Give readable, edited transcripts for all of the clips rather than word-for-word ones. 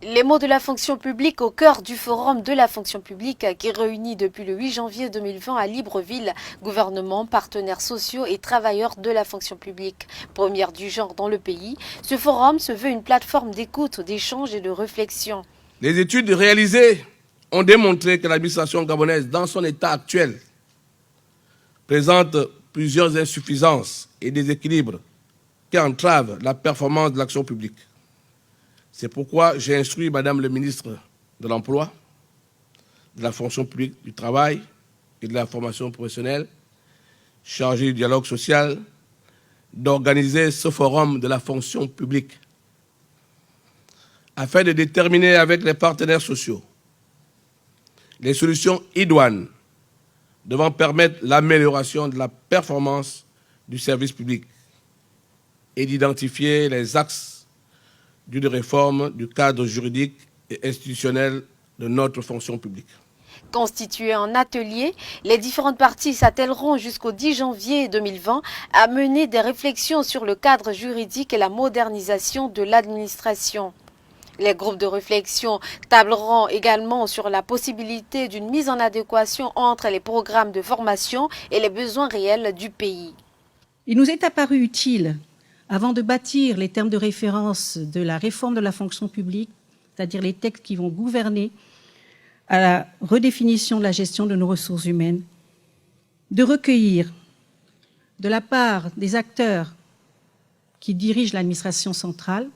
Les mots de la fonction publique au cœur du forum de la fonction publique qui réunit depuis le 8 janvier 2020 à Libreville gouvernement, partenaires sociaux et travailleurs de la fonction publique. Première du genre dans le pays, ce forum se veut une plateforme d'écoute, d'échange et de réflexion. Les études réalisées ont démontré que l'administration gabonaise, dans son état actuel, présente plusieurs insuffisances et déséquilibres qui entravent la performance de l'action publique. C'est pourquoi j'ai instruit Madame le ministre de l'Emploi, de la fonction publique du travail et de la formation professionnelle, chargée du dialogue social, d'organiser ce forum de la fonction publique afin de déterminer avec les partenaires sociaux les solutions idoines devant permettre l'amélioration de la performance du service public et d'identifier les axes d'une réforme du cadre juridique et institutionnel de notre fonction publique. Constitué en atelier, les différentes parties s'attelleront jusqu'au 10 janvier 2020 à mener des réflexions sur le cadre juridique et la modernisation de l'administration. Les groupes de réflexion tableront également sur la possibilité d'une mise en adéquation entre les programmes de formation et les besoins réels du pays. Il nous est apparu utile, avant de bâtir les termes de référence de la réforme de la fonction publique, c'est-à-dire les textes qui vont gouverner à la redéfinition de la gestion de nos ressources humaines, de recueillir de la part des acteurs qui dirigent l'administration centrale,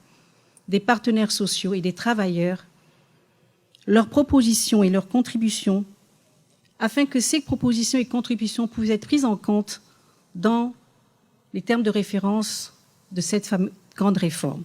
des partenaires sociaux et des travailleurs, leurs propositions et leurs contributions, afin que ces propositions et contributions puissent être prises en compte dans les termes de référence de cette grande réforme.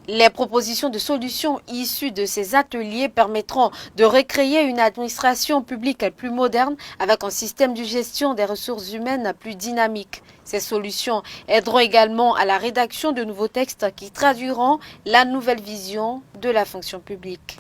Les propositions de solutions issues de ces ateliers permettront de recréer une administration publique plus moderne avec un système de gestion des ressources humaines plus dynamique. Ces solutions aideront également à la rédaction de nouveaux textes qui traduiront la nouvelle vision de la fonction publique.